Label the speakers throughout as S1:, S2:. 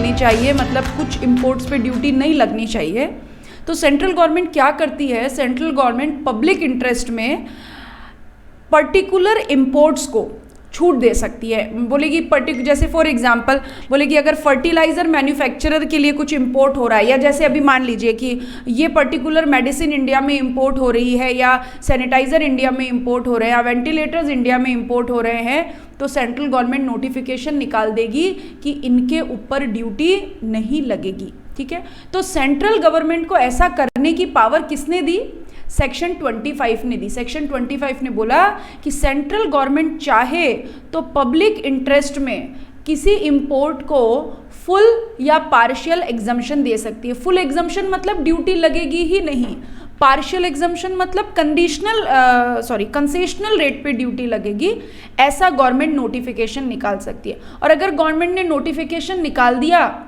S1: मिलनी चाहिए, मतलब कुछ इम्पोर्ट्स पे ड्यूटी नहीं लगनी चाहिए। तो सेंट्रल गवर्नमेंट क्या करती है, सेंट्रल गवर्नमेंट पब्लिक इंटरेस्ट में पर्टिकुलर इम्पोर्ट्स को छूट दे सकती है। बोलेगी जैसे फॉर एग्जांपल बोलेगी अगर फर्टिलाइज़र मैन्युफैक्चरर के लिए कुछ इंपोर्ट हो रहा है, या जैसे अभी मान लीजिए कि ये पर्टिकुलर मेडिसिन इंडिया में इंपोर्ट हो रही है, या सैनिटाइज़र इंडिया में इंपोर्ट हो रहे हैं, या वेंटिलेटर्स इंडिया में इंपोर्ट हो रहे हैं, तो सेंट्रल गवर्नमेंट नोटिफिकेशन निकाल देगी कि इनके ऊपर ड्यूटी नहीं लगेगी। ठीक है, तो सेंट्रल गवर्नमेंट को ऐसा करने की पावर किसने दी? सेक्शन 25 ने दी। सेक्शन 25 ने बोला कि सेंट्रल गवर्नमेंट चाहे तो पब्लिक इंटरेस्ट में किसी इंपोर्ट को फुल या पार्शियल एग्जम्पशन दे सकती है। फुल एग्जम्पशन मतलब ड्यूटी लगेगी ही नहीं, पार्शियल एग्जम्पशन मतलब कंसेशनल रेट पे ड्यूटी लगेगी, ऐसा गवर्नमेंट नोटिफिकेशन निकाल सकती है। और अगर गवर्नमेंट ने नोटिफिकेशन निकाल दिया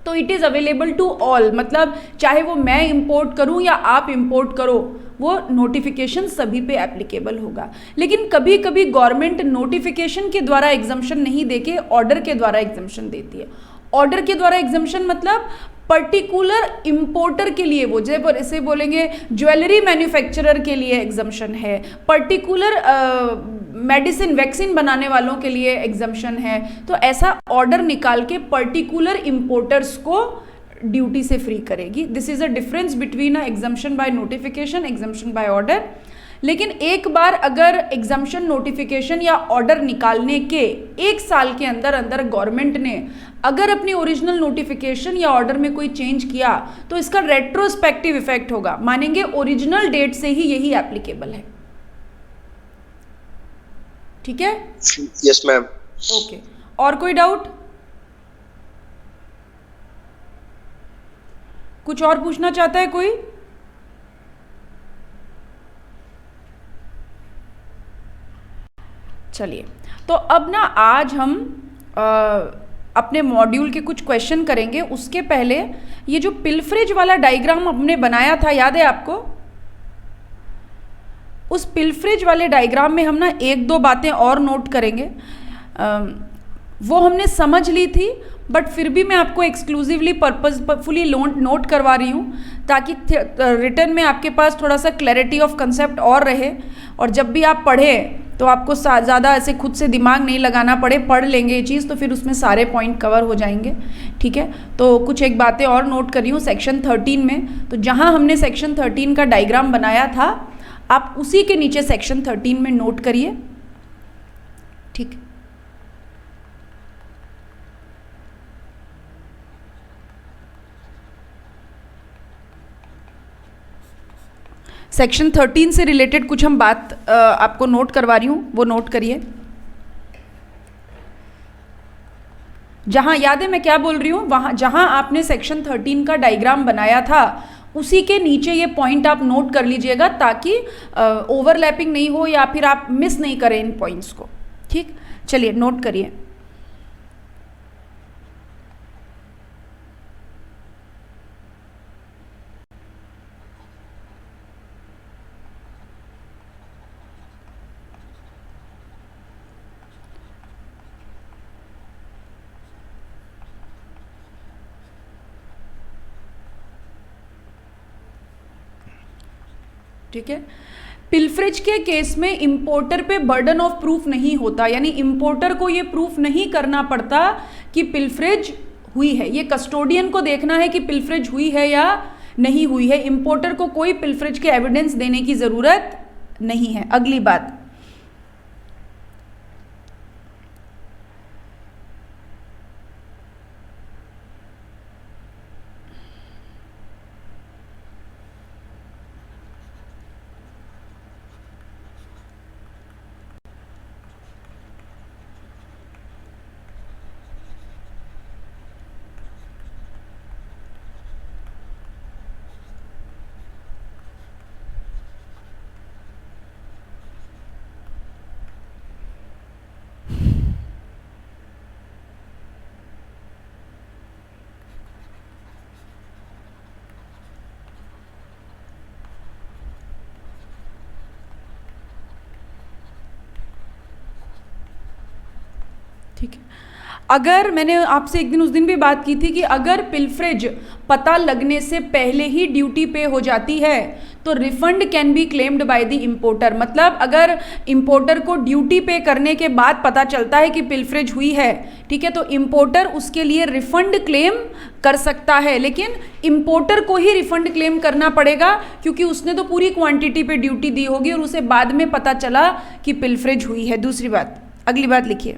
S1: तो it is available to all, मतलब चाहे वो मैं इंपोर्ट करूं या आप इंपोर्ट करो, वो नोटिफिकेशन सभी पे एप्लीकेबल होगा। लेकिन कभी कभी गवर्नमेंट नोटिफिकेशन के द्वारा एग्जम्पशन नहीं देके ऑर्डर के द्वारा एग्जम्पशन देती है। ऑर्डर के द्वारा एग्जम्पशन मतलब पर्टिकुलर इंपोर्टर के लिए, वो जैसे बोलेंगे ज्वेलरी मैन्युफैक्चरर के लिए एग्जम्पशन है, पर्टिकुलर मेडिसिन वैक्सीन बनाने वालों के लिए एग्जम्पशन है, तो ऐसा ऑर्डर निकाल के पर्टिकुलर इंपोर्टर्स को ड्यूटी से फ्री करेगी। This is a difference between a exemption by notification, exemption by order. लेकिन एक बार अगर एग्जम्पशन नोटिफिकेशन या ऑर्डर निकालने के 1 साल के अंदर अंदर गवर्नमेंट ने अगर अपनी ओरिजिनल नोटिफिकेशन या ऑर्डर में कोई चेंज किया तो इसका रेट्रोस्पेक्टिव इफेक्ट होगा, मानेंगे ओरिजिनल डेट से ही यही एप्लीकेबल है। ठीक है?
S2: Yes ma'am.
S1: ओके, और कोई डाउट? कुछ और पूछना चाहता है कोई? चलिए, तो अब ना आज हम अपने मॉड्यूल के कुछ क्वेश्चन करेंगे। उसके पहले ये जो पिलफ्रेज वाला डायग्राम हमने बनाया था, याद है आपको? उस पिलफ्रेज वाले डायग्राम में हम ना 1-2 बातें और नोट करेंगे। वो हमने समझ ली थी, बट फिर भी मैं आपको एक्सक्लूसिवली पर्पजफुली नोट करवा रही हूँ ताकि रिटर्न में आपके पास थोड़ा सा क्लैरिटी ऑफ कंसेप्ट और रहे, और जब भी आप पढ़ें तो आपको ज़्यादा ऐसे खुद से दिमाग नहीं लगाना पड़े, पढ़ लेंगे ये चीज़ तो फिर उसमें सारे पॉइंट कवर हो जाएंगे। ठीक है, तो कुछ एक बातें और नोट कर रही हूँ सेक्शन 13 में। तो जहाँ हमने सेक्शन 13 का डायग्राम बनाया था, आप उसी के नीचे सेक्शन 13 में नोट करिए। ठीक, सेक्शन 13 से रिलेटेड कुछ हम बात आपको नोट करवा रही हूँ, वो नोट करिए। जहाँ याद है मैं क्या बोल रही हूँ, वहाँ जहाँ आपने सेक्शन 13 का डायग्राम बनाया था उसी के नीचे ये पॉइंट आप नोट कर लीजिएगा ताकि ओवरलैपिंग नहीं हो या फिर आप मिस नहीं करें इन पॉइंट्स को। ठीक, चलिए नोट करिए। ठीक है, पिलफ्रेज के केस में इंपोर्टर पे बर्डन ऑफ प्रूफ नहीं होता, यानी इंपोर्टर को ये प्रूफ नहीं करना पड़ता कि पिलफ्रेज हुई है। ये कस्टोडियन को देखना है कि पिलफ्रेज हुई है या नहीं हुई है। इंपोर्टर को कोई पिलफ्रेज के एविडेंस देने की ज़रूरत नहीं है। अगली बात, ठीक है, अगर मैंने आपसे एक दिन उस दिन भी बात की थी कि अगर पिलफ्रेज पता लगने से पहले ही ड्यूटी पे हो जाती है तो refund can be claimed by the importer. मतलब अगर इंपोर्टर को ड्यूटी पे करने के बाद पता चलता है कि पिलफ्रेज हुई है, ठीक है, तो इंपोर्टर उसके लिए रिफंड क्लेम कर सकता है, लेकिन इंपोर्टर को ही रिफंड क्लेम करना पड़ेगा क्योंकि उसने तो पूरी क्वांटिटी पे ड्यूटी दी होगी और उसे बाद में पता चला कि पिलफ्रेज हुई है। दूसरी बात, अगली बात लिखिए।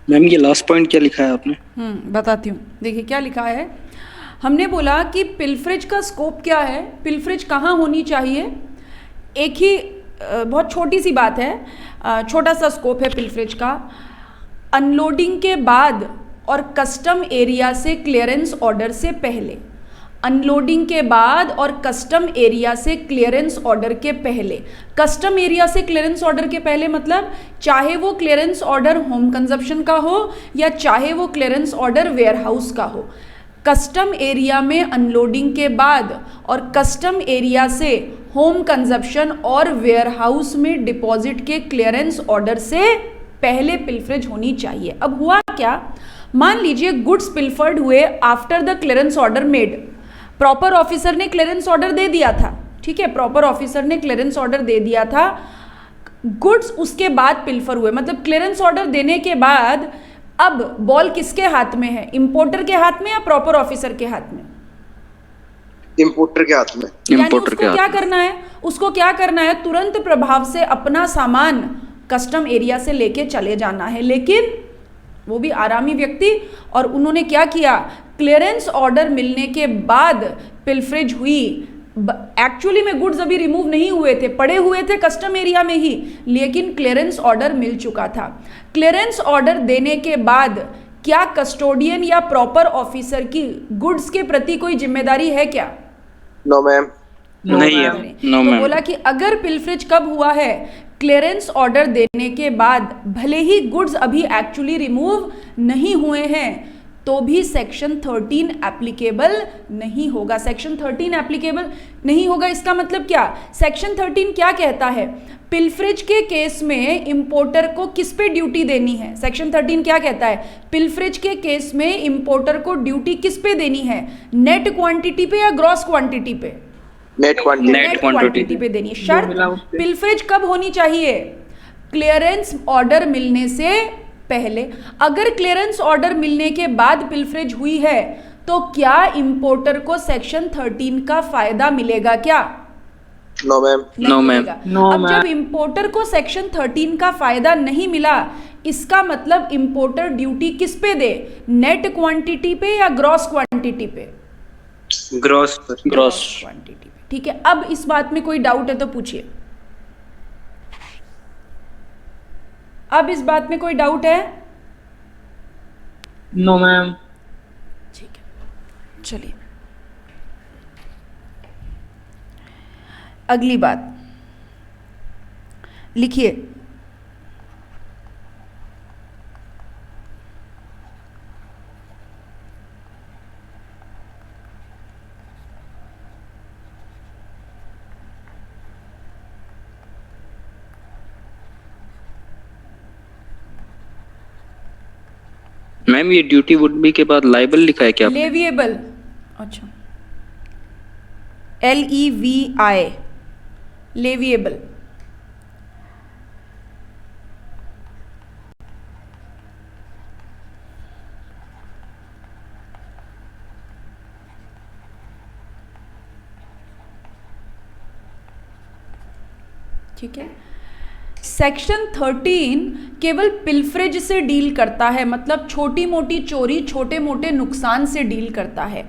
S2: मैम ये लास्ट पॉइंट क्या लिखा है आपने?
S1: बताती हूँ। देखिए क्या लिखा है, हमने बोला कि पिलफ्रेज का स्कोप क्या है, पिलफ्रेज कहाँ होनी चाहिए। एक ही बहुत छोटी सी बात है, छोटा सा स्कोप है पिलफ्रेज का। अनलोडिंग के बाद और कस्टम एरिया से क्लियरेंस ऑर्डर से पहले, अनलोडिंग के बाद और कस्टम एरिया से क्लियरेंस ऑर्डर के पहले। कस्टम एरिया से क्लियरेंस ऑर्डर के पहले मतलब चाहे वो क्लियरेंस ऑर्डर होम कंजप्शन का हो या चाहे वो क्लियरेंस ऑर्डर वेयरहाउस का हो। कस्टम एरिया में अनलोडिंग के बाद और कस्टम एरिया से होम कंजप्शन और वेयरहाउस में डिपॉजिट के क्लियरेंस ऑर्डर से पहले पिलफ्रेज होनी चाहिए। अब हुआ क्या, मान लीजिए गुड्स पिलफर्ड हुए after the clearance order made. Proper officer ने क्लियरेंस ऑर्डर दे दिया था, ठीक है, प्रॉपर ऑफिसर ने क्लियरेंस ऑर्डर दे दिया था, गुड्स उसके बाद पिलफर हुए। मतलब क्लियरेंस ऑर्डर देने के बाद अब बॉल किसके हाथ में है, इंपोर्टर के हाथ में या प्रॉपर ऑफिसर के हाथ में?
S3: इंपोर्टर के हाथ में।
S2: इंपोर्टर के हाथ में।
S1: क्या करना है, उसको क्या करना है, तुरंत प्रभाव से अपना सामान कस्टम एरिया से लेके चले जाना है। लेकिन वो भी आरामी व्यक्ति, और उन्होंने क्या किया, क्लियरेंस ऑर्डर मिलने के बाद पिलफ्रेज हुई। एक्चुअली में गुड्स अभी रिमूव नहीं हुए थे, पड़े हुए थे कस्टम एरिया में ही, लेकिन क्लियरेंस ऑर्डर मिल चुका था। क्लियरेंस ऑर्डर देने के बाद क्या कस्टोडियन या प्रॉपर ऑफिसर की गुड्स के प्रति कोई जिम्मेदारी है क्या?
S3: No ma'am.
S2: नहीं है, नो
S1: तो
S2: मैम।
S1: बोला कि अगर पिलफ्रेज कब हुआ है, क्लियरेंस ऑर्डर देने के बाद, भले ही गुड्स अभी एक्चुअली रिमूव नहीं हुए हैं तो भी सेक्शन 13 एप्लीकेबल नहीं होगा। सेक्शन 13 एप्लीकेबल नहीं होगा, इसका मतलब क्या, सेक्शन 13 क्या कहता है, पिलफ्रेज के केस में इंपोर्टर को किस पे ड्यूटी देनी है। सेक्शन 13 क्या कहता है, पिलफ्रेज के केस में इंपोर्टर को ड्यूटी किस पे देनी है, नेट क्वांटिटी पे या ग्रॉस क्वांटिटी पे?
S3: नेट
S1: क्वांटिटी पे देनी है। शर्त पिलफ्रेज कब होनी चाहिए, क्लियरेंस ऑर्डर मिलने से पहले। अगर क्लियरेंस ऑर्डर मिलने के बाद पिलफ्रेज हुई है तो क्या इंपोर्टर को सेक्शन 13 का फायदा मिलेगा क्या?
S3: No ma'am.
S2: No ma'am.
S1: अब जब इंपोर्टर को सेक्शन 13 का फायदा नहीं मिला, इसका मतलब इंपोर्टर ड्यूटी किस पे दे, नेट क्वांटिटी पे या ग्रॉस क्वांटिटी पे?
S2: ग्रॉस
S1: क्वांटिटी पे। ठीक है, अब इस बात में कोई डाउट है तो पूछिए। अब इस बात में कोई डाउट है?
S4: No ma'am.
S1: ठीक है, चलिए अगली बात लिखिए।
S2: मैम ये ड्यूटी वुड बी के बाद लाइबल लिखा है क्या आपने?
S1: लेविएबल, अच्छा, LEVI, लेविएबल। ठीक है, सेक्शन 13 केवल पिल्फरेज से डील करता है, मतलब छोटी मोटी चोरी, छोटे मोटे नुकसान से डील करता है।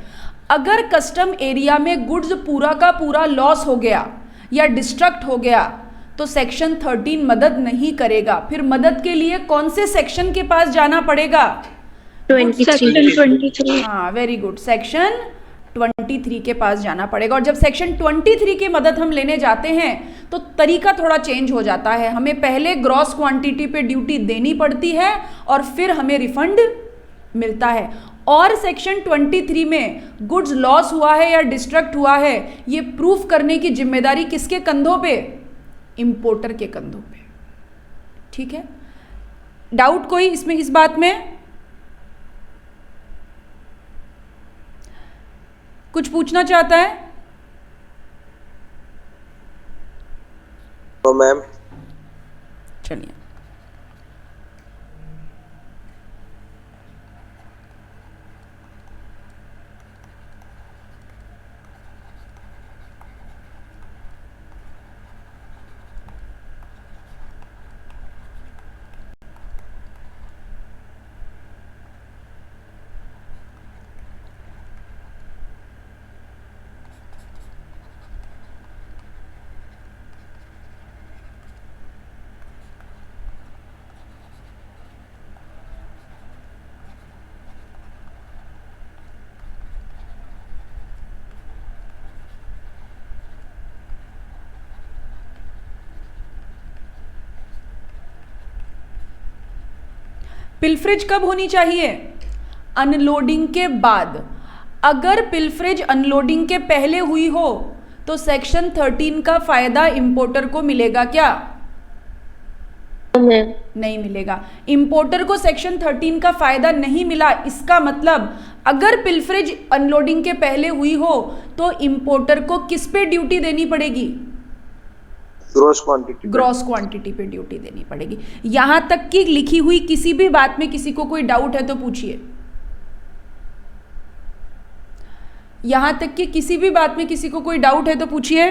S1: अगर कस्टम एरिया में गुड्स पूरा का पूरा लॉस हो गया या डिस्ट्रक्ट हो गया तो सेक्शन 13 मदद नहीं करेगा। फिर मदद के लिए कौन से सेक्शन के पास जाना पड़ेगा?
S4: 23।
S1: हाँ, वेरी गुड, सेक्शन 23 के पास जाना पड़ेगा। और जब सेक्शन 23 की मदद हम लेने जाते हैं तो तरीका थोड़ा चेंज हो जाता है। हमें पहले ग्रॉस क्वांटिटी पे ड्यूटी देनी पड़ती है और फिर हमें रिफंड मिलता है। और सेक्शन 23 में गुड्स लॉस हुआ है या डिस्ट्रक्ट हुआ है, ये प्रूफ करने की जिम्मेदारी किसके कंधों पे? इंपोर्टर के कंधों पे। ठीक है, डाउट कोई इसमें, इस बात में? कुछ पूछना चाहता है?
S3: No ma'am.
S1: चलिए, पिल्फरेज कब होनी चाहिए? अनलोडिंग के बाद। अगर पिल्फरेज अनलोडिंग के पहले हुई हो तो सेक्शन 13 का फायदा इंपोर्टर को मिलेगा क्या? नहीं मिलेगा। इंपोर्टर को सेक्शन 13 का फायदा नहीं मिला, इसका मतलब अगर पिल्फरेज अनलोडिंग के पहले हुई हो तो इंपोर्टर को किस पे ड्यूटी देनी पड़ेगी? ग्रॉस क्वांटिटी पे ड्यूटी देनी पड़ेगी। यहां तक कि लिखी हुई किसी भी बात में किसी को कोई डाउट है तो पूछिए। यहां तक कि किसी भी बात में किसी को कोई डाउट है तो पूछिए।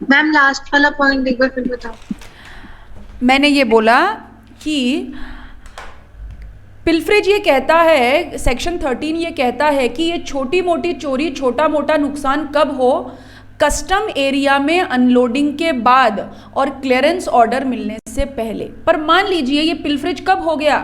S5: मैम लास्ट वाला पॉइंट एक बार फिर बताओ।
S1: मैंने ये बोला कि पिल्फरेज ये कहता है, सेक्शन 13 ये कहता है कि ये छोटी मोटी चोरी, छोटा मोटा नुकसान कब हो? कस्टम एरिया में अनलोडिंग के बाद और क्लियरेंस ऑर्डर मिलने से पहले। पर मान लीजिए ये पिल्फरेज कब हो गया?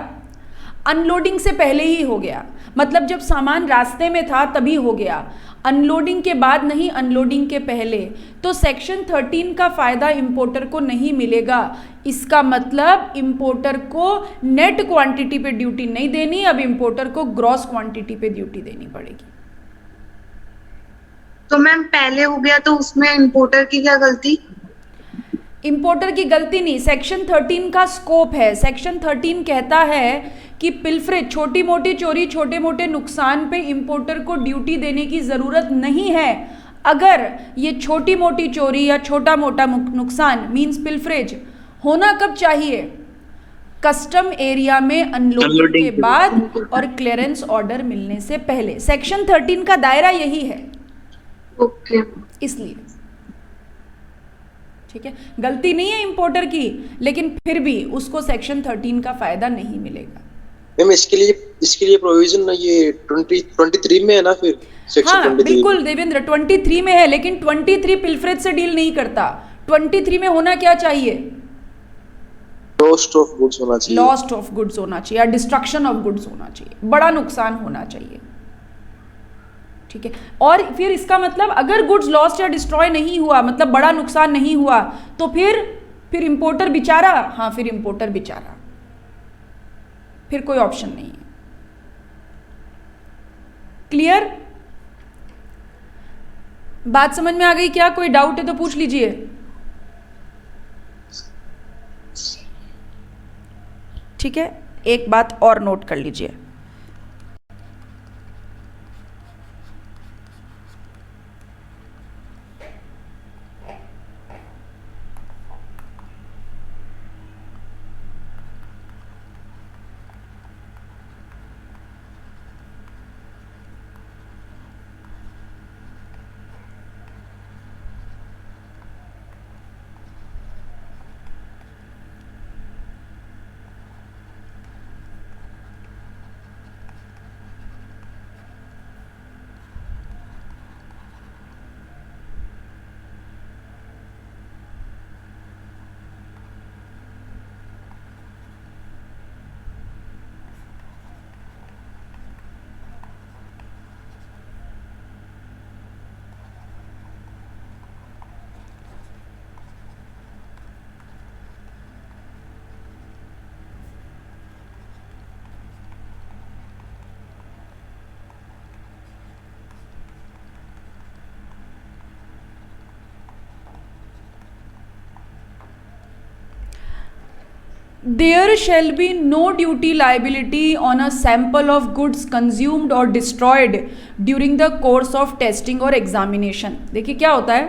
S1: अनलोडिंग से पहले ही हो गया, मतलब जब सामान रास्ते में था तभी हो गया, अनलोडिंग के बाद नहीं, अनलोडिंग के पहले। तो सेक्शन 13 का फायदा इंपोर्टर को नहीं मिलेगा। इसका मतलब इंपोर्टर को नेट क्वांटिटी पे ड्यूटी नहीं देनी, अब इंपोर्टर को ग्रॉस क्वांटिटी पे ड्यूटी देनी पड़ेगी।
S5: तो मैम पहले हो गया तो उसमें इंपोर्टर की क्या गलती?
S1: इंपोर्टर की गलती नहीं, सेक्शन 13 का स्कोप है। सेक्शन 13 कहता है कि पिल्फरेज, छोटी मोटी चोरी, छोटे मोटे नुकसान पे इंपोर्टर को ड्यूटी देने की ज़रूरत नहीं है। अगर ये छोटी मोटी चोरी या छोटा मोटा नुकसान मींस पिल्फरेज होना कब चाहिए? कस्टम एरिया में अनलोडिंग के बाद और क्लियरेंस ऑर्डर मिलने से पहले। सेक्शन 13 का दायरा यही है,
S5: ओके।
S1: इसलिए ठीक है, गलती नहीं है इंपोर्टर की, लेकिन फिर भी उसको सेक्शन 13 का फायदा नहीं मिलेगा।
S3: मैम इसके लिए इसके लिए प्रोविजन ये 23 में है ना फिर सेक्शन
S1: हाँ
S3: 23
S1: बिल्कुल देवेंद्र, 23 में है, लेकिन 23 पिल्फरेज से डील नहीं करता। 23 में होना क्या चाहिए?
S3: लॉस्ट ऑफ गुड्स होना चाहिए।
S1: लॉस्ट ऑफ गुड्स होना चाहिए या डिस्ट्रक्शन ऑफ गुड्स होना चाहिए, बड़ा नुकसान होना चाहिए। ठीक है, और फिर इसका मतलब अगर गुड्स लॉस्ट या डिस्ट्रॉय नहीं हुआ, मतलब बड़ा नुकसान नहीं हुआ, तो फिर इंपोर्टर बेचारा। हाँ, फिर इंपोर्टर बेचारा, फिर कोई ऑप्शन नहीं है। क्लियर? बात समझ में आ गई क्या? कोई डाउट है तो पूछ लीजिए। ठीक है, एक बात और नोट कर लीजिए। There shall be no duty liability on a sample of goods consumed or destroyed during the course of testing or examination। देखिए क्या होता है,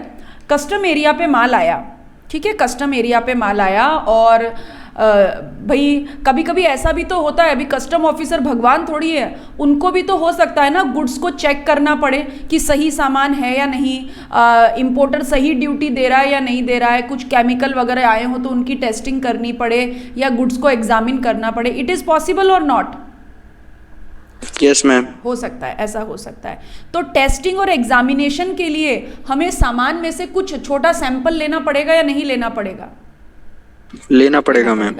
S1: कस्टम एरिया पे माल आया, ठीक है, कस्टम एरिया पे माल आया और भाई कभी कभी ऐसा भी तो होता है, अभी कस्टम ऑफिसर भगवान थोड़ी है, उनको भी तो हो सकता है ना गुड्स को चेक करना पड़े कि सही सामान है या नहीं, इंपोर्टर सही ड्यूटी दे रहा है या नहीं दे रहा है, कुछ केमिकल वगैरह आए हो तो उनकी टेस्टिंग करनी पड़े या गुड्स को एग्जामिन करना पड़े। इट इज़ पॉसिबल और नॉट?
S2: Yes ma'am.
S1: हो सकता है, ऐसा हो सकता है। तो टेस्टिंग और एग्जामिनेशन के लिए हमें सामान में से कुछ छोटा सैंपल लेना पड़ेगा या नहीं लेना पड़ेगा?
S2: लेना पड़ेगा मैम।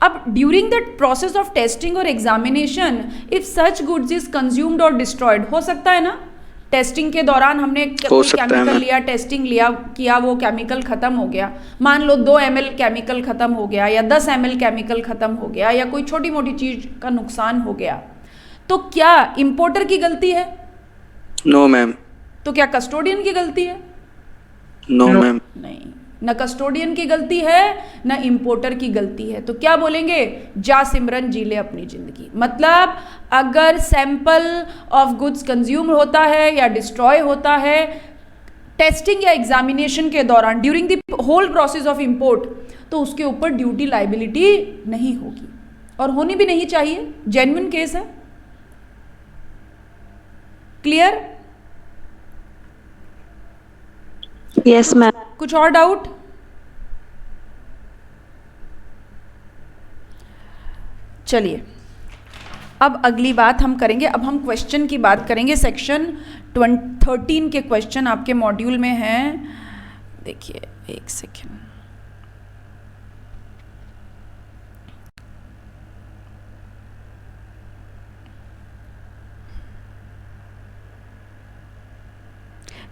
S1: अब during the process of testing और examination if such goods is consumed और डिस्ट्रॉयड, हो सकता है ना, टेस्टिंग के दौरान हमने कोई केमिकल लिया, टेस्टिंग लिया किया, वो केमिकल खत्म हो गया, मान लो 2 ml केमिकल खत्म हो गया या 10 ml केमिकल खत्म हो गया या कोई छोटी मोटी चीज का नुकसान हो गया, तो क्या इंपोर्टर की गलती है?
S2: No ma'am.
S1: तो क्या कस्टोडियन की गलती है?
S2: No ma'am.
S1: नहीं, न कस्टोडियन की गलती है न इंपोर्टर की गलती है। तो क्या बोलेंगे, जा सिमरन जी ले अपनी जिंदगी। मतलब अगर सैंपल ऑफ गुड्स कंज्यूम होता है या डिस्ट्रॉय होता है टेस्टिंग या एग्जामिनेशन के दौरान during the whole process of import, तो उसके ऊपर ड्यूटी लाइबिलिटी नहीं होगी और होनी भी नहीं चाहिए, जेन्युइन केस है। क्लियर?
S4: Yes ma'am.
S1: कुछ और डाउट? चलिए, अब अगली बात हम करेंगे, अब हम क्वेश्चन की बात करेंगे। सेक्शन 13 के क्वेश्चन आपके मॉड्यूल में हैं। देखिए एक सेकेंड,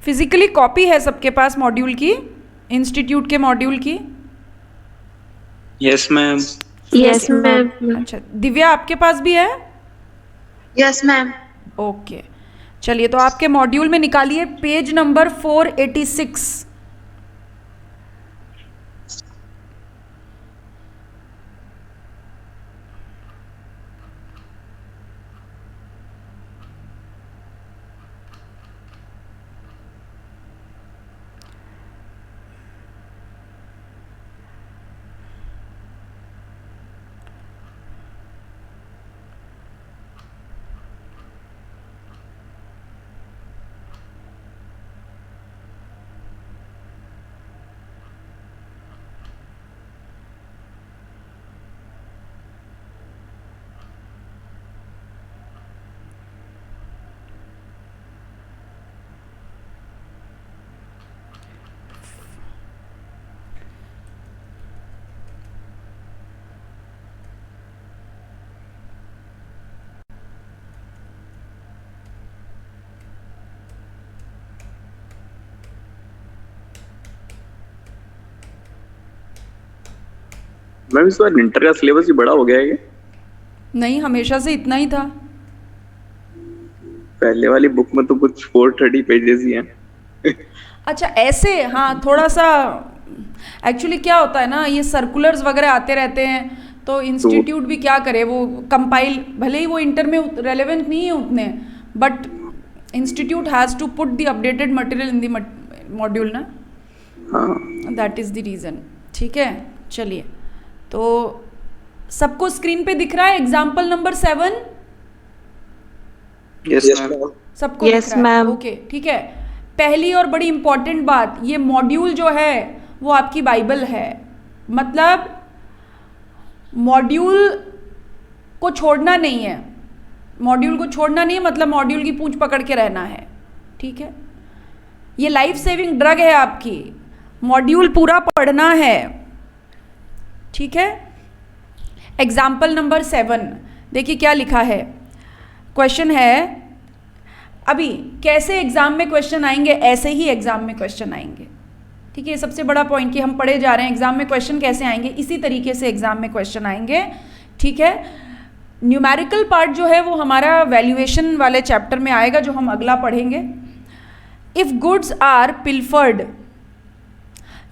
S1: फिजिकली कॉपी है सबके पास मॉड्यूल की, इंस्टीट्यूट के मॉड्यूल की?
S2: Yes ma'am.
S4: Yes ma'am.
S1: अच्छा, दिव्या आपके पास भी है?
S5: Yes ma'am.
S1: ओके, चलिए तो आपके मॉड्यूल में निकालिए पेज नंबर 486।
S6: मैम इस बार इंटर का सिलेबस ही बड़ा हो गया है क्या?
S1: नहीं, हमेशा से इतना ही था।
S6: पहले वाली बुक में तो कुछ 430 पेजेस ही हैं।
S1: अच्छा ऐसे, हाँ थोड़ा सा एक्चुअली क्या होता है ना, ये सर्कुलर्स वगैरह आते रहते हैं तो इंस्टीट्यूट भी क्या करे, वो कंपाइल, भले ही वो इंटर में रेलेवेंट नहीं है उतने, but institute has to put the updated material in the module ना,
S6: हाँ
S1: दैट इज़ द रीज़न। ठीक है, चलिए, तो सबको स्क्रीन पे दिख रहा है example number 7?
S3: Yes
S2: Yes,
S3: ma'am.
S1: सबको
S4: Yes,
S1: दिख रहा है?
S4: ma'am.
S1: ओके, ठीक है। पहली और बड़ी इंपॉर्टेंट बात, ये मॉड्यूल जो है वो आपकी बाइबल है, मतलब मॉड्यूल को छोड़ना नहीं है, मॉड्यूल को छोड़ना नहीं है, मतलब मॉड्यूल की पूंछ पकड़ के रहना है। ठीक है, ये लाइफ सेविंग ड्रग है आपकी, मॉड्यूल पूरा पढ़ना है। ठीक है, एग्जाम्पल नंबर 7 देखिए क्या लिखा है। क्वेश्चन है, अभी कैसे एग्जाम में क्वेश्चन आएंगे, ऐसे ही एग्जाम में क्वेश्चन आएंगे। ठीक है, सबसे बड़ा पॉइंट कि हम पढ़े जा रहे हैं एग्जाम में क्वेश्चन कैसे आएंगे, इसी तरीके से एग्जाम में क्वेश्चन आएंगे। ठीक है, न्यूमेरिकल पार्ट जो है वो हमारा वैल्यूएशन वाले चैप्टर में आएगा, जो हम अगला पढ़ेंगे। इफ गुड्स आर पिल्फर्ड,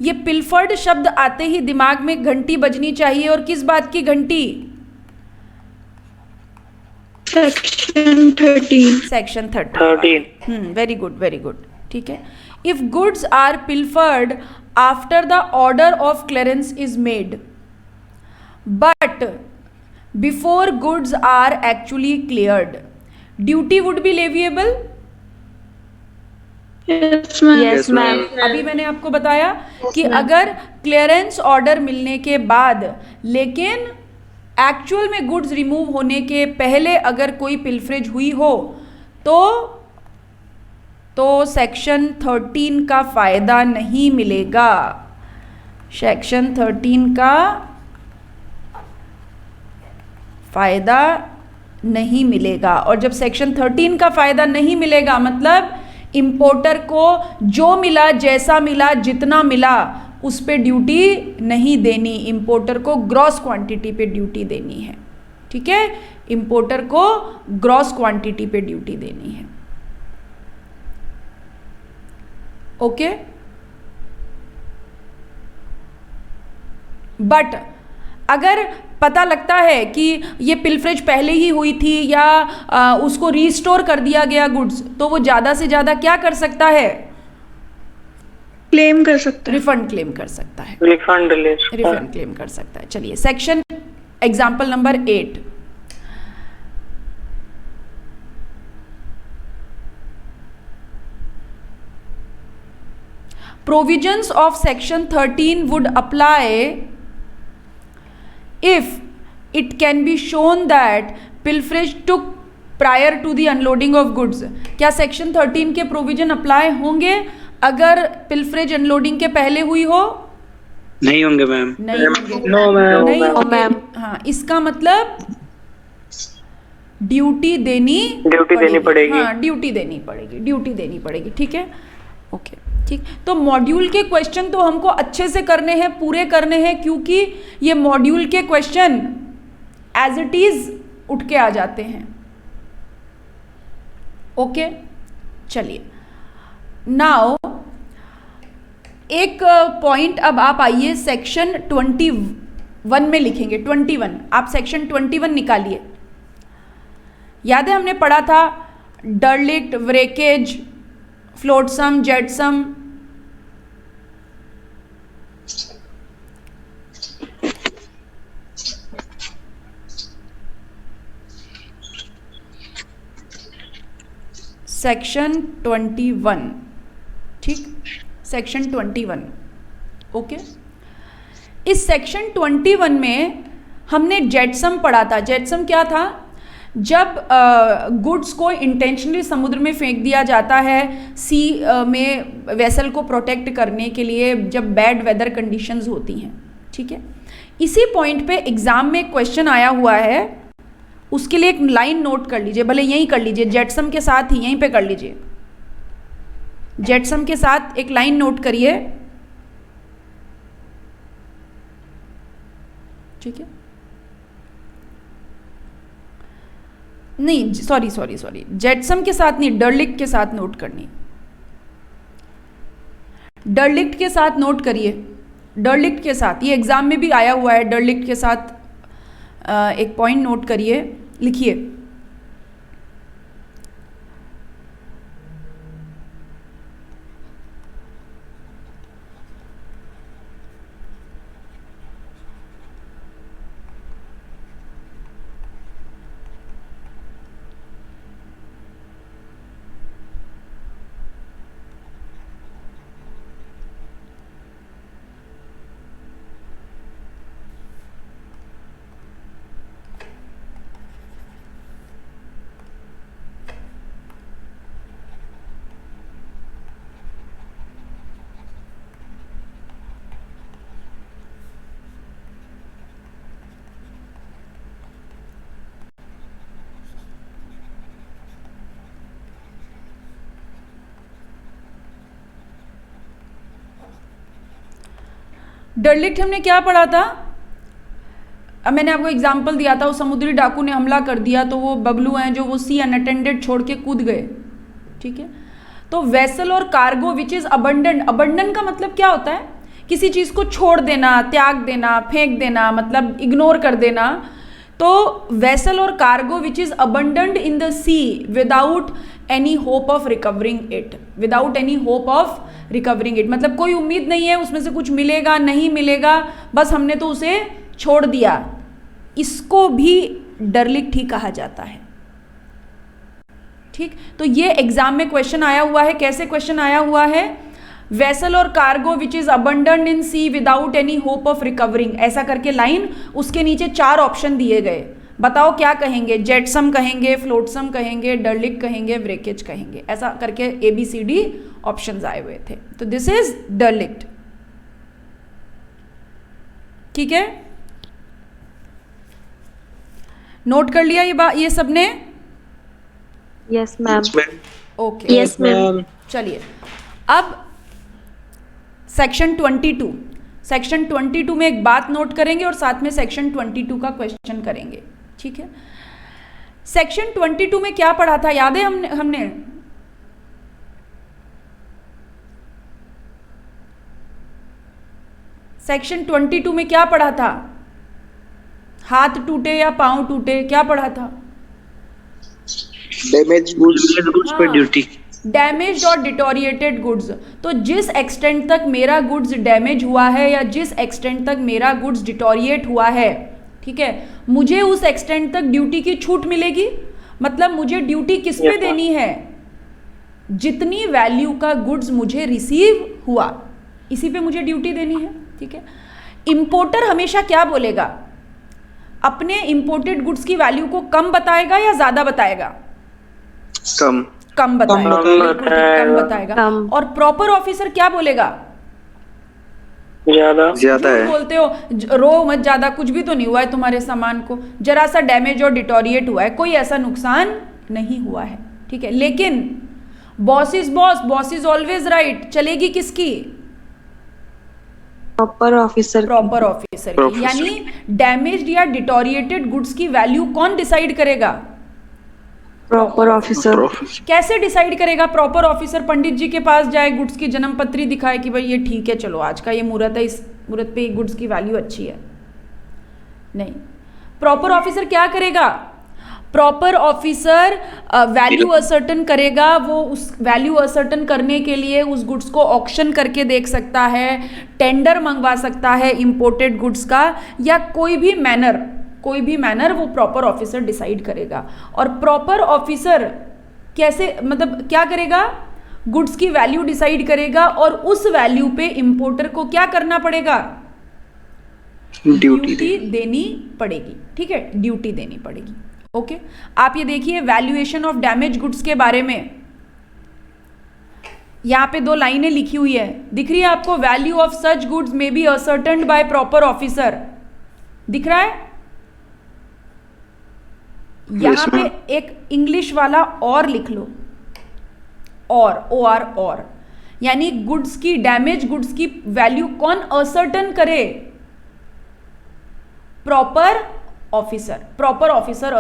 S1: ये पिल्फर्ड शब्द आते ही दिमाग में घंटी बजनी चाहिए, और किस बात की घंटी?
S4: Section 13.
S1: Section 13। Very good, very good. ठीक है, if goods are pilfered after the order of clearance is made but before goods are actually cleared, duty would be leviable.
S4: Yes, ma'am.
S6: Yes, ma'am.
S1: अभी मैंने आपको बताया कि अगर clearance order मिलने के बाद लेकिन एक्चुअल में गुड्स रिमूव होने के पहले अगर कोई पिल्फरेज हुई हो तो सेक्शन 13 का फ़ायदा नहीं मिलेगा, सेक्शन 13 का फ़ायदा नहीं मिलेगा। और जब सेक्शन 13 का फ़ायदा नहीं मिलेगा मतलब इंपोर्टर को जो मिला, जैसा मिला, जितना मिला उस पे ड्यूटी नहीं देनी, इंपोर्टर को ग्रॉस क्वांटिटी पे ड्यूटी देनी है। ठीक है, इंपोर्टर को ग्रॉस क्वांटिटी पे ड्यूटी देनी है। ओके, बट अगर पता लगता है कि ये पिल्फरेज पहले ही हुई थी या उसको रीस्टोर कर दिया गया गुड्स, तो वो ज़्यादा से ज़्यादा क्या कर सकता है?
S4: क्लेम कर सकता है,
S1: रिफंड क्लेम कर सकता है,
S7: रिफंड
S1: रिफंड क्लेम कर सकता है। चलिए, section example number 8, provisions of section 13 would apply if it can be shown that pilferage took prior to the unloading of goods. क्या सेक्शन 13 के प्रोविजन अप्लाई होंगे अगर पिल्फरेज अनलोडिंग के पहले हुई हो?
S2: नहीं होंगे मैम।
S1: नहीं होंगे,
S7: नो मैम।
S1: नहीं
S4: No,
S1: होंगे।
S4: ma'am.
S1: हाँ, इसका मतलब ड्यूटी देनी
S7: पड़ेगी।
S1: हाँ, ड्यूटी देनी पड़ेगी, ड्यूटी देनी पड़ेगी। ठीक है, ओके, ठीक। तो मॉड्यूल के क्वेश्चन तो हमको अच्छे से करने हैं, पूरे करने हैं, क्योंकि ये मॉड्यूल के क्वेश्चन एज इट इज उठ के आ जाते हैं। ओके, चलिए, नाउ एक पॉइंट अब आप आइए सेक्शन 21 में लिखेंगे। 21, आप सेक्शन 21 निकालिए। याद है हमने पढ़ा था डरलिक्ट, व्रेकेज, फ्लोटसम, जेटसम। सेक्शन 21, ठीक, सेक्शन 21। ओके, इस सेक्शन 21 में हमने जेटसम पढ़ा था। जेटसम क्या था? जब गुड्स को इंटेंशनली समुद्र में फेंक दिया जाता है सी में वेसल को प्रोटेक्ट करने के लिए, जब बैड वेदर कंडीशंस होती हैं। ठीक है, इसी पॉइंट पे एग्जाम में क्वेश्चन आया हुआ है, उसके लिए एक लाइन नोट कर लीजिए, भले यहीं कर लीजिए, जेटसम के साथ ही यहीं पे कर लीजिए। जेटसम के साथ एक लाइन नोट करिए। ठीक है, नहीं सॉरी जेटसम के साथ नहीं, डर्लिक्ट के साथ नोट करनी, डर्लिक्ट के साथ नोट करिए, डर्लिक्ट के साथ, ये एग्जाम में भी आया हुआ है, डर्लिक्ट के साथ एक पॉइंट नोट करिए, लिखिए। डर्लिक्ट हमने क्या पढ़ा था? अब मैंने आपको एग्जाम्पल दिया था, वो समुद्री डाकू ने हमला कर दिया तो वो बबलू हैं जो वो सी अनअटेंडेड छोड़ के कूद गए, ठीक है। तो वेसल और cargo which is abundant, abandon का मतलब क्या होता है? किसी चीज़ को छोड़ देना, त्याग देना, फेंक देना, मतलब इग्नोर कर देना। तो वेसल और cargo which is abundant in the sea without any hope of recovering it, without any hope of recovering it, मतलब कोई उम्मीद नहीं है उसमें से कुछ मिलेगा नहीं मिलेगा, बस हमने तो उसे छोड़ दिया, इसको भी डर्लिक्ट ही कहा जाता है, ठीक। तो ये एग्जाम में क्वेश्चन आया हुआ है, कैसे क्वेश्चन आया हुआ है? वेसल और cargo which is abundant in sea without any hope of recovering, ऐसा करके लाइन, उसके नीचे 4 ऑप्शन दिए गए, बताओ क्या कहेंगे? जेटसम कहेंगे, फ्लोटसम कहेंगे, डर्लिक्ट कहेंगे, ब्रेकेज कहेंगे, ऐसा करके ABCD ऑप्शंस आए हुए थे। तो दिस इज डर्लिक्ट, ठीक है, नोट कर लिया ये सबने?
S7: Yes ma'am.
S1: Okay,
S7: yes ma'am.
S1: चलिए अब सेक्शन 22, सेक्शन 22 में एक बात नोट करेंगे और साथ में सेक्शन 22 का क्वेश्चन करेंगे, ठीक है। सेक्शन 22 में क्या पढ़ा था, याद है हमने सेक्शन 22 में क्या पढ़ा था? हाथ टूटे या पांव टूटे, क्या पढ़ा था?
S3: डैमेज गुड्स
S2: पर ड्यूटी,
S1: डैमेज और डिटोरिएटेड गुड्स। तो जिस एक्सटेंट तक मेरा गुड्स डैमेज हुआ है या जिस एक्सटेंट तक मेरा गुड्स डिटोरिएट हुआ है, ठीक है, मुझे उस एक्सटेंट तक ड्यूटी की छूट मिलेगी। मतलब मुझे ड्यूटी किस पे देनी है? जितनी वैल्यू का गुड्स मुझे रिसीव हुआ, इसी पे मुझे ड्यूटी देनी है, ठीक है। इंपोर्टर हमेशा क्या बोलेगा? अपने इंपोर्टेड गुड्स की वैल्यू को कम बताएगा या ज्यादा बताएगा? कम बताएगा, कम बताएगा। और प्रॉपर ऑफिसर क्या बोलेगा?
S6: ज्यादा है।
S1: बोलते हो रो मत, ज्यादा कुछ भी तो नहीं हुआ है तुम्हारे सामान को, जरा सा डैमेज और डिटोरिएट हुआ है, कोई ऐसा नुकसान नहीं हुआ है, ठीक है। लेकिन boss is boss, boss is always right, चलेगी किसकी?
S7: प्रॉपर ऑफिसर
S1: की। यानी डैमेज्ड या डिटोरिएटेड गुड्स की वैल्यू कौन डिसाइड करेगा?
S7: Proper officer.
S1: कैसे डिसाइड करेगा? प्रॉपर ऑफिसर पंडित जी के पास जाए, गुड्स की जन्म पत्री दिखाए कि भाई ये ठीक है, चलो आज का ये मुहूर्त है, इस मुहूर्त पे गुड्स की वैल्यू अच्छी है? नहीं। प्रॉपर ऑफिसर क्या करेगा? प्रॉपर ऑफिसर वैल्यू असर्टन करेगा। वो उस वैल्यू असर्टन करने के लिए उस गुड्स को ऑक्शन करके देख सकता है, टेंडर मंगवा सकता है इंपोर्टेड गुड्स का, या कोई भी मैनर वो प्रॉपर ऑफिसर डिसाइड करेगा। और प्रॉपर ऑफिसर कैसे, मतलब क्या करेगा? गुड्स की वैल्यू डिसाइड करेगा और उस वैल्यू पे इंपोर्टर को क्या करना पड़ेगा? ड्यूटी देनी पड़ेगी, ठीक है, ड्यूटी देनी पड़ेगी। ओके, आप ये देखिए वैल्यूएशन ऑफ डैमेज गुड्स के बारे में यहाँ पे 2 लाइनें लिखी हुई है, दिख रही है आपको? Value of such goods may be ascertained by proper officer, दिख रहा है? यहाँ पे एक इंग्लिश वाला और लिख लो, और यानी गुड्स की, डैमेज गुड्स की वैल्यू कौन असर्टन करे? प्रॉपर ऑफिसर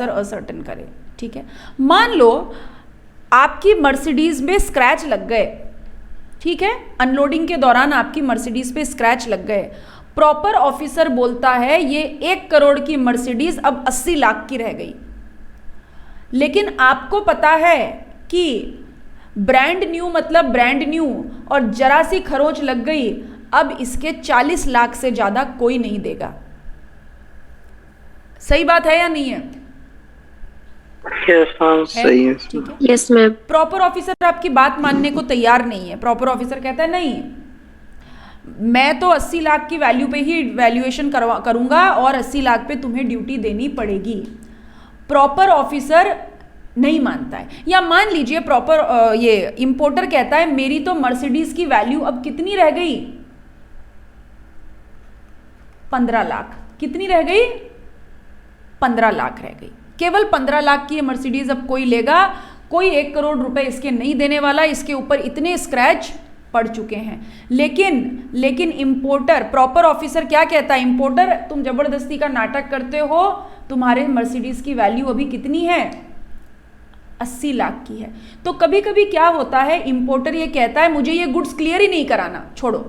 S1: असर्टन करे। ठीक है, मान लो आपकी मर्सिडीज में स्क्रैच लग गए, ठीक है, अनलोडिंग के दौरान आपकी मर्सिडीज पे स्क्रैच लग गए। प्रॉपर ऑफिसर बोलता है ये 1 करोड़ की मर्सिडीज अब 80 लाख की रह गई, लेकिन आपको पता है कि ब्रांड न्यू मतलब ब्रांड न्यू और जरा सी खरोच लग गई, अब इसके 40 लाख से ज्यादा कोई नहीं देगा। सही बात है या नहीं है?
S6: सही है।
S1: ठीक है।
S7: Yes ma'am.
S1: प्रॉपर ऑफिसर आपकी बात मानने को तैयार नहीं है। प्रॉपर ऑफिसर कहता है नहीं, मैं तो 80 लाख की वैल्यू पे ही वैल्यूएशन करूंगा और 80 लाख पे तुम्हें ड्यूटी देनी पड़ेगी। प्रॉपर ऑफिसर नहीं मानता है। या मान लीजिए ये इंपोर्टर कहता है मेरी तो मर्सिडीज की वैल्यू अब कितनी रह गई, 15 लाख। कितनी रह गई? 15 लाख रह गई। केवल 15 लाख की ये मर्सिडीज अब कोई लेगा, कोई 1 करोड़ रुपए इसके नहीं देने वाला, इसके ऊपर इतने स्क्रैच पड़ चुके हैं। लेकिन इंपोर्टर, प्रॉपर ऑफिसर क्या कहता है? इंपोर्टर तुम जबरदस्ती का नाटक करते हो, तुम्हारे मर्सिडीज की वैल्यू अभी कितनी है? 80 लाख की है। तो कभी कभी क्या होता है, इंपोर्टर ये कहता है मुझे ये गुड्स क्लियर ही नहीं कराना, छोड़ो।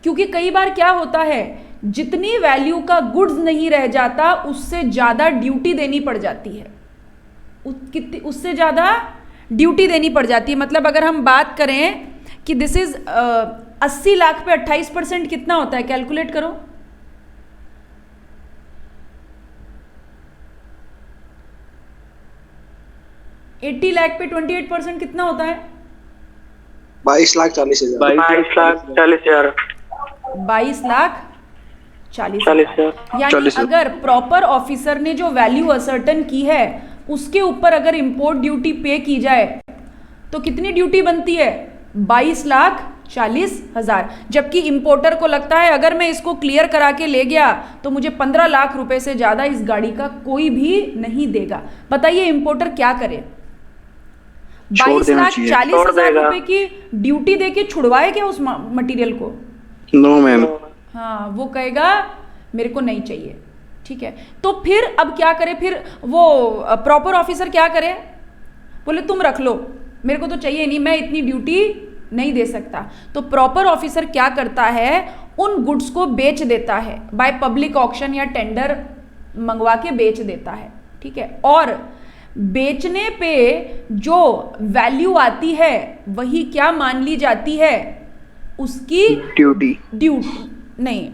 S1: क्योंकि कई बार क्या होता है, जितनी वैल्यू का गुड्स नहीं रह जाता उससे ज्यादा ड्यूटी देनी पड़ जाती है, उससे ज्यादा ड्यूटी देनी पड़ जाती है। मतलब अगर हम बात करें कि दिस इज 80 लाख पे 28% कितना होता है, कैलकुलेट करो। $80 लाख पे 28% कितना होता है?
S3: 22,40,000।
S1: 22,40,000। यानी अगर प्रॉपर ऑफिसर ने जो वैल्यू असर्टन की है उसके ऊपर अगर इंपोर्ट ड्यूटी पे की जाए तो कितनी ड्यूटी बनती है? 22,40,000। जबकि इंपोर्टर को लगता है अगर मैं इसको क्लियर करा के ले गया तो मुझे 15 लाख रुपए से ज्यादा इस गाड़ी का कोई भी नहीं देगा। बताइए इंपोर्टर क्या करे? 22,40,000 रुपए की ड्यूटी देके छुड़वाए क्या उस मटेरियल को?
S6: No ma'am.
S1: हाँ, वो कहेगा मेरे को नहीं चाहिए। ठीक है, तो फिर अब क्या करे? फिर वो प्रॉपर ऑफिसर क्या करे? बोले तुम रख लो, मेरे को तो चाहिए नहीं, मैं इतनी ड्यूटी नहीं दे सकता। तो प्रॉपर ऑफिसर क्या करता है? उन गुड्स को बेच देता है, बाय पब्लिक ऑक्शन या टेंडर मंगवा के बेच देता है। ठीक है, और बेचने पे जो वैल्यू आती है वही क्या मान ली जाती है? उसकी ड्यूटी नहीं,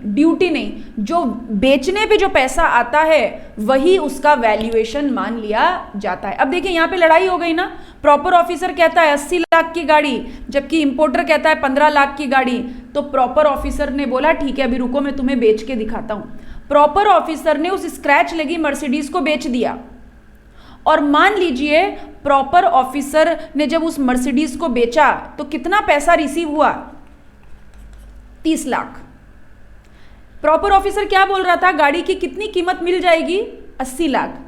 S1: जो बेचने पे जो पैसा आता है वही उसका वैल्यूएशन मान लिया जाता है। अब देखिए यहाँ पे लड़ाई हो गई ना। प्रॉपर ऑफिसर कहता है 80 लाख की गाड़ी, जबकि इंपोर्टर कहता है 15 लाख की गाड़ी। तो प्रॉपर ऑफिसर ने बोला ठीक है अभी रुको मैं तुम्हें बेच के दिखाता हूं। प्रॉपर ऑफिसर ने उस स्क्रैच लगी मर्सिडीज को बेच दिया, और मान लीजिए प्रॉपर ऑफिसर ने जब उस मर्सिडीज को बेचा तो कितना पैसा रिसीव हुआ? 30 लाख। प्रॉपर ऑफिसर क्या बोल रहा था? गाड़ी की कितनी कीमत मिल जाएगी? 80 लाख।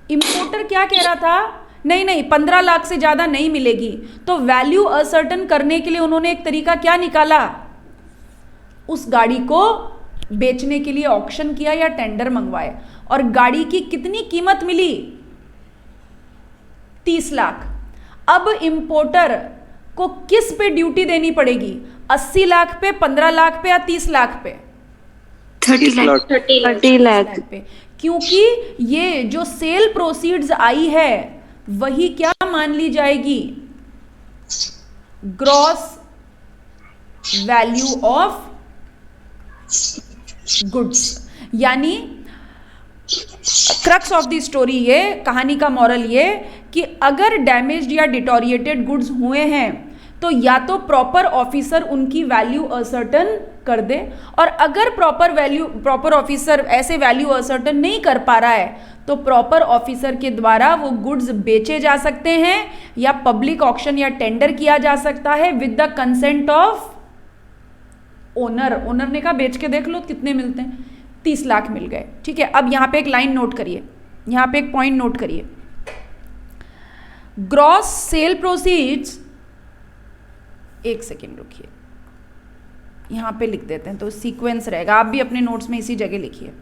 S1: इंपोर्टर क्या कह रहा था? नहीं 15 लाख से ज्यादा नहीं मिलेगी। तो वैल्यू असर्टन करने के लिए उन्होंने एक तरीका क्या निकाला? उस गाड़ी को बेचने के लिए ऑक्शन किया या टेंडर मंगवाए, और गाड़ी की कितनी कीमत मिली? 30 लाख। अब इंपोर्टर को किस पे ड्यूटी देनी पड़ेगी? 80 लाख पे, 15 लाख पे या 30 लाख पे?
S7: 30 लाख
S1: पे। क्योंकि ये जो सेल प्रोसीड्स आई है वही क्या मान ली जाएगी? Gross value of goods. यानी क्रक्स ऑफ द स्टोरी, ये कहानी का मॉरल ये कि अगर डैमेज्ड या डिटोरिएटेड गुड्स हुए हैं तो या तो प्रॉपर ऑफिसर उनकी वैल्यू असर्टन कर दे, और अगर प्रॉपर ऑफिसर ऐसे वैल्यू असर्टन नहीं कर पा रहा है तो प्रॉपर ऑफिसर के द्वारा वो गुड्स बेचे जा सकते हैं या पब्लिक ऑक्शन या टेंडर किया जा सकता है with the consent of owner. Owner ने कहा बेच के देख लो कितने मिलते हैं, 30 लाख मिल गए। ठीक है, अब यहां पे एक लाइन नोट करिए, यहां पे एक पॉइंट नोट करिए। ग्रॉस सेल प्रोसीड्स, एक सेकेंड रुकिए, यहाँ पे लिख देते हैं तो सीक्वेंस रहेगा, आप भी अपने नोट्स में इसी जगह लिखिए।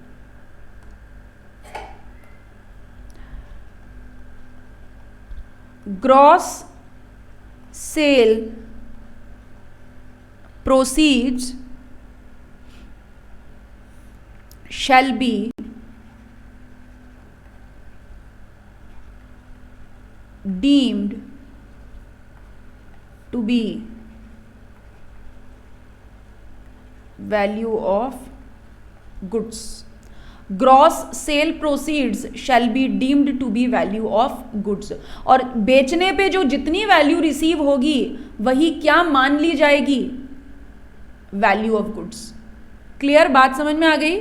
S1: Gross sale proceeds shall be deemed to be value of goods. Gross sale proceeds shall be deemed to be value of goods. और बेचने पे जो जितनी वैल्यू रिसीव होगी वही क्या मान ली जाएगी, वैल्यू ऑफ गुड्स। क्लियर, बात समझ में आ गई?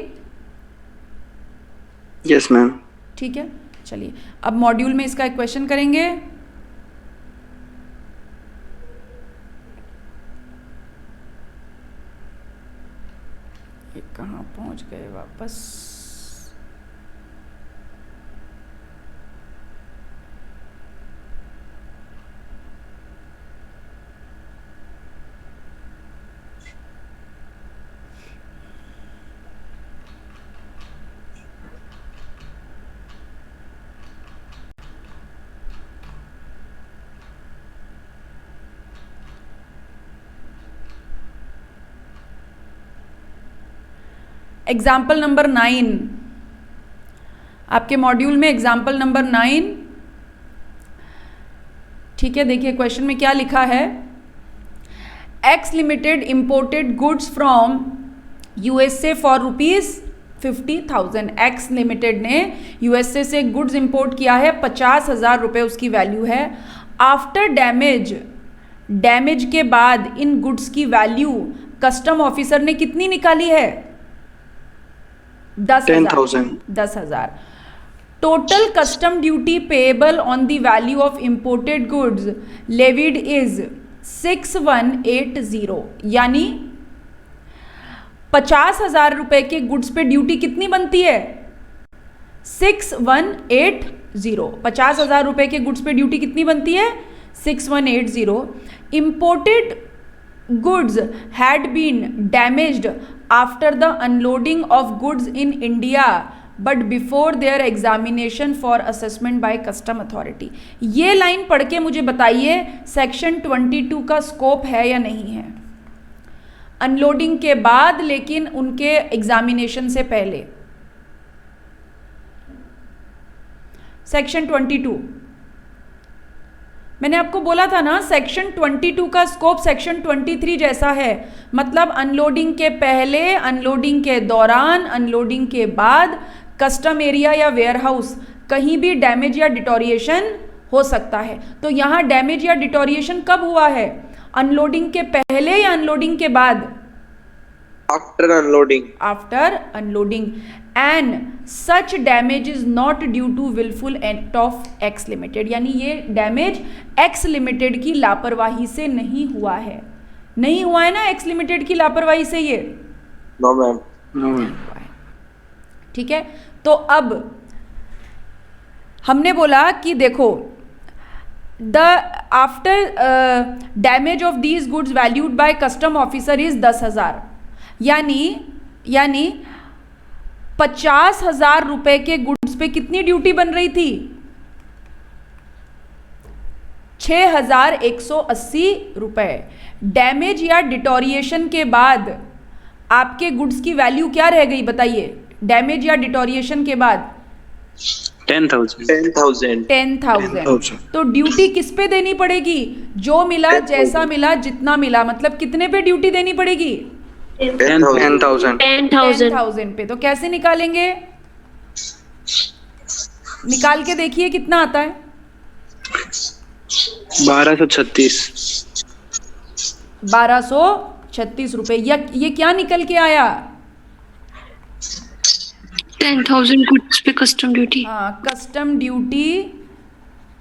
S6: Yes ma'am.
S1: ठीक है, चलिए अब मॉड्यूल में इसका एक क्वेश्चन करेंगे। ये कहाँ पहुंच गए वापस? एग्जाम्पल नंबर 9, आपके मॉड्यूल में एग्जाम्पल नंबर 9, ठीक है। देखिए क्वेश्चन में क्या लिखा है, x limited imported goods from USA for ₹50,000। X limited ने यूएसए से गुड्स इंपोर्ट किया है, 50,000 रुपये उसकी वैल्यू है। आफ्टर डैमेज के बाद इन गुड्स की वैल्यू कस्टम ऑफिसर ने कितनी निकाली है, 10,000। Total custom duty payable on the value of imported goods levied is 6180। यानी 50,000 रुपए के गुड्स पे ड्यूटी कितनी बनती है, 6180। 50,000 रुपए के गुड्स पे ड्यूटी कितनी बनती है, 6180। Imported goods had been damaged after the unloading of goods in India but before their examination for assessment by custom authority। ये लाइन पढ़ के मुझे बताइए सेक्शन 22 का स्कोप है या नहीं है। अनलोडिंग के बाद लेकिन उनके एग्जामिनेशन से पहले। सेक्शन 22 मैंने आपको बोला था ना, सेक्शन 22 का स्कोप सेक्शन 23 जैसा है। मतलब अनलोडिंग के पहले, अनलोडिंग के दौरान, अनलोडिंग के बाद कस्टम एरिया या वेयरहाउस कहीं भी डैमेज या डिटोरिएशन हो सकता है। तो यहाँ डैमेज या डिटोरिएशन कब हुआ है, अनलोडिंग के पहले या अनलोडिंग के बाद?
S3: After unloading.
S1: After unloading. And such damage is not due to willful act of X limited. यानी ये डैमेज एक्स लिमिटेड की लापरवाही से नहीं हुआ है। नहीं हुआ है ना एक्स लिमिटेड की लापरवाही से ये?
S3: No ma'am.
S1: ठीक है, तो अब हमने बोला कि देखो the after damage of these goods valued by custom officer is 10,000। यानी 50,000 रुपए के गुड्स पे कितनी ड्यूटी बन रही थी, 6,180 रुपए। डैमेज या डिटोरिएशन के बाद आपके गुड्स की वैल्यू क्या रह गई बताइए, डैमेज या डिटोरिएशन के बाद? 10,000। तो ड्यूटी किस पे देनी पड़ेगी, जो मिला, जैसा मिला, जितना मिला, मतलब कितने पे ड्यूटी देनी पड़ेगी, 10,000 पे। तो कैसे निकालेंगे, निकाल के देखिए कितना आता है, 1236 रुपए। ये क्या निकल के आया,
S7: 10,000 गुड्स पे कस्टम ड्यूटी।
S1: हाँ, custom duty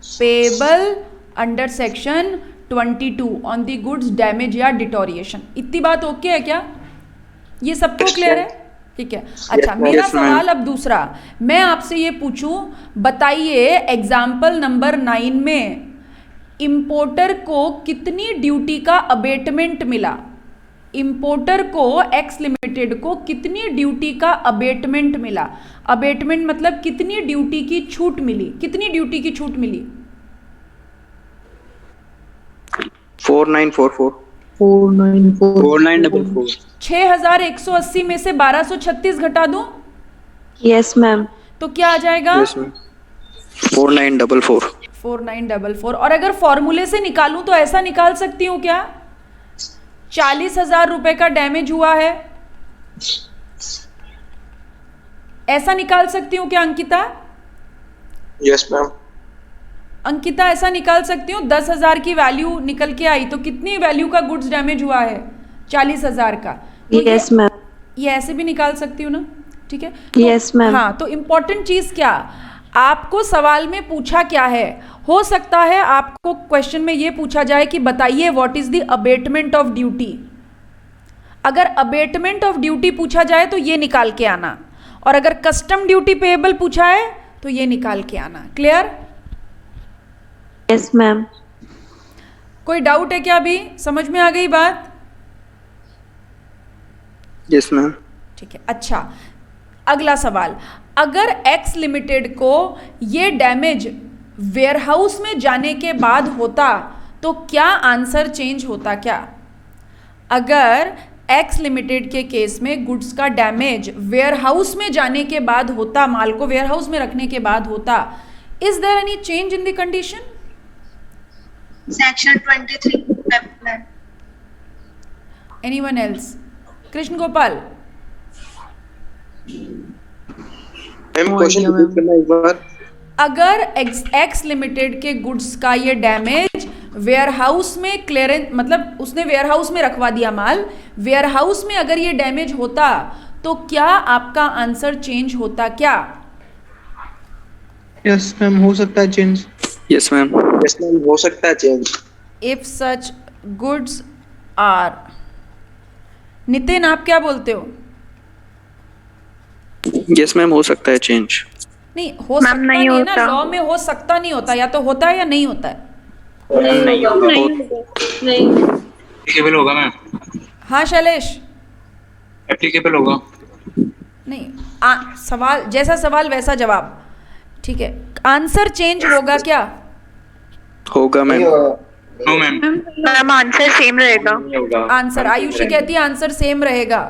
S1: payable under section 22 on the goods damage या डिटोरिएशन। इतनी बात ओके है क्या, ये सबको क्लियर है? ठीक है। अच्छा, मेरा सवाल अब दूसरा, मैं आपसे ये पूछूं, बताइए एग्जाम्पल नंबर 9 में इंपोर्टर को कितनी ड्यूटी का अबेटमेंट मिला? इंपोर्टर को एक्स लिमिटेड को कितनी ड्यूटी का अबेटमेंट मिला? अबेटमेंट मतलब कितनी ड्यूटी की छूट मिली? कितनी ड्यूटी की छूट मिली?
S6: 4944
S3: 4944
S1: 6180 में से 1236 घटा दूं
S4: Yes, ma'am.
S1: तो क्या आ जाएगा?
S6: Yes ma'am 4944
S1: 4944। और अगर फॉर्मूले से निकालूं तो ऐसा निकाल सकती हूँ क्या? 40,000 रुपए का डैमेज हुआ है, ऐसा निकाल सकती हूँ क्या अंकिता?
S3: Yes ma'am.
S1: अंकिता ऐसा निकाल सकती हूँ 10,000 की वैल्यू निकल के आई तो कितनी वैल्यू का गुड्स डैमेज हुआ है? 40,000 का। तो
S4: Yes, ma'am.
S1: ये ऐसे भी निकाल सकती हूँ ना, ठीक है?
S4: Yes, ma'am.
S1: हाँ, तो इम्पोर्टेंट चीज क्या आपको सवाल में पूछा क्या है? हो सकता है आपको क्वेश्चन में ये पूछा जाए कि बताइए what is the abatement of duty. अगर अबेटमेंट ऑफ ड्यूटी पूछा जाए तो ये निकाल के आना, और अगर कस्टम ड्यूटी पेएबल पूछा है तो ये निकाल के आना। क्लियर?
S4: Yes, ma'am.
S1: कोई डाउट है क्या? अभी समझ में आ गई बात?
S6: यस मैम
S1: ठीक है। अच्छा, अगला सवाल, अगर एक्स लिमिटेड को ये डैमेज वेयरहाउस में जाने के बाद होता तो क्या आंसर चेंज होता? क्या अगर एक्स लिमिटेड के केस में गुड्स का डैमेज वेयरहाउस में जाने के बाद होता, माल को वेयरहाउस में रखने के बाद होता, is there any change in the condition?
S5: Section 23
S1: anyone else? Krishna Gopal?
S3: Ma'am question repeat करना एक बार।
S1: अगर एक्स लिमिटेड के गुड्स का ये डैमेज वेयरहाउस में क्लियरेंस, मतलब उसने वेयरहाउस में रखवा दिया माल, वेयरहाउस में अगर ये डैमेज होता तो क्या आपका आंसर चेंज होता? क्या?
S8: यस मैम, हो सकता है change.
S6: Yes ma'am
S3: yes ma'am, हो सकता है change.
S1: If such goods are, Nitin आप क्या बोलते हो?
S6: यस मैम हो सकता है चेंज।
S1: नहीं हो सकता नहीं है ना, लॉ में हो सकता नहीं होता, या तो होता है या नहीं होता है।
S9: एप्लीकेबल होगा मैम,
S1: हाँ शैलेश?
S9: एप्लीकेबल होगा।
S1: नहीं, सवाल जैसा सवाल वैसा जवाब, ठीक है। आंसर चेंज होगा क्या?
S6: होगा ma'am.
S9: No ma'am,
S7: ma'am answer same रहेगा।
S1: आंसर, आयुषी कहती है आंसर सेम रहेगा।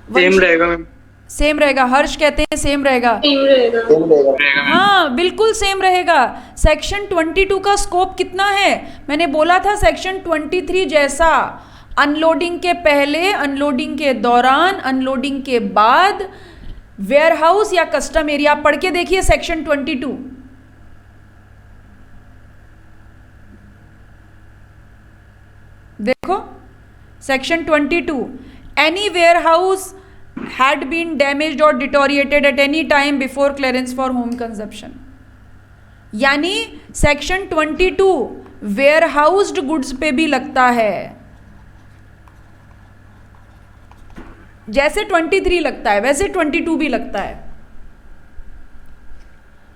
S6: सेम रहेगा मैम।
S1: सेम रहेगा। हर्ष कहते हैं सेम रहेगा।
S9: रहेगा मैम।
S1: हाँ बिल्कुल सेम रहेगा। सेक्शन 22 का स्कोप कितना है? मैंने बोला था सेक्शन 23 जैसा, अनलोडिंग के पहले, अनलोडिंग के दौरान, अनलोडिंग के बाद, वेयरहाउस या कस्टम एरिया। पढ़ के देखिए सेक्शन 22। देखो section 22, any warehouse had been damaged or deteriorated at any time before clearance for home consumption। यानी सेक्शन 22 वेयरहाउस्ड गुड्स पे भी लगता है, जैसे 23 लगता है वैसे 22 भी लगता है।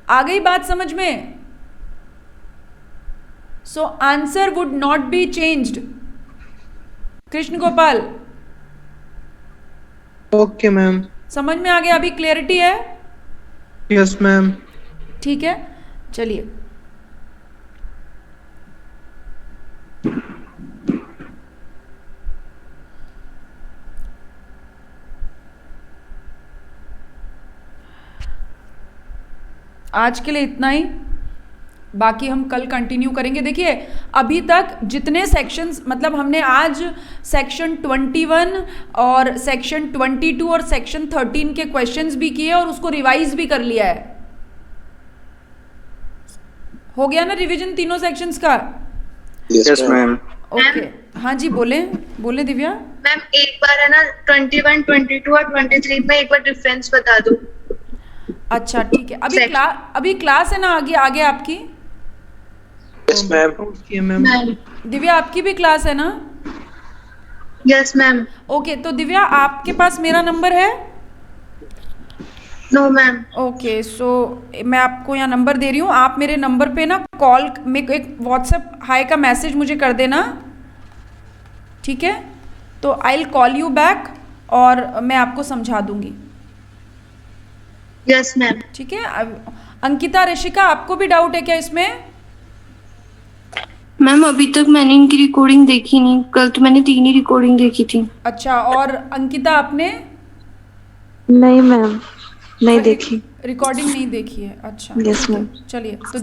S1: आ गई बात समझ में? So answer would not be changed. Krishna Gopal
S8: okay ma'am.
S1: समझ में आ गया? अभी क्लियरिटी है?
S8: Yes ma'am.
S1: ठीक है, चलिए। आज के लिए इतना ही, बाकी हम कल कंटिन्यू करेंगे। देखिए अभी तक जितने सेक्शंस, मतलब हमने आज सेक्शन 21 और सेक्शन 22 और सेक्शन 13 के क्वेश्चंस भी किए और उसको रिवाइज भी कर लिया है। हो गया ना रिवीजन तीनों सेक्शंस का?
S6: Yes ma'am.
S1: ओके, हाँ जी बोले बोले दिव्या।
S5: मैम एक बार है ना 21, 22 और 23 में एक बार डिफरेंस बता दो।
S1: अच्छा ठीक है, अभी क्लास है ना आगे आगे आपकी?
S3: Yes ma'am.
S8: Okay ma'am.
S1: Divya आपकी भी क्लास है ना?
S5: Yes ma'am.
S1: ओके, तो दिव्या आपके पास मेरा नंबर है?
S5: No ma'am.
S1: ओके, सो मैं आपको यहाँ नंबर दे रही हूँ, आप मेरे नंबर पे ना कॉल में एक व्हाट्सएप हाई का मैसेज मुझे कर देना, ठीक है? तो I will call you back और मैं आपको समझा दूंगी,
S5: यस मैम।
S1: ठीक है। अंकिता, ऋषिका, आपको भी डाउट है क्या इसमें?
S4: मैम अभी तक मैंने इनकी रिकॉर्डिंग देखी नहीं, कल तो मैंने 3 ही रिकॉर्डिंग देखी थी।
S1: अच्छा, और अंकिता आपने
S4: नहीं मैम, नहीं देखी।
S1: रिकॉर्डिंग नहीं देखी है? अच्छा,
S4: Yes,
S1: ठीक है।
S4: ma'am.
S1: चलिए तो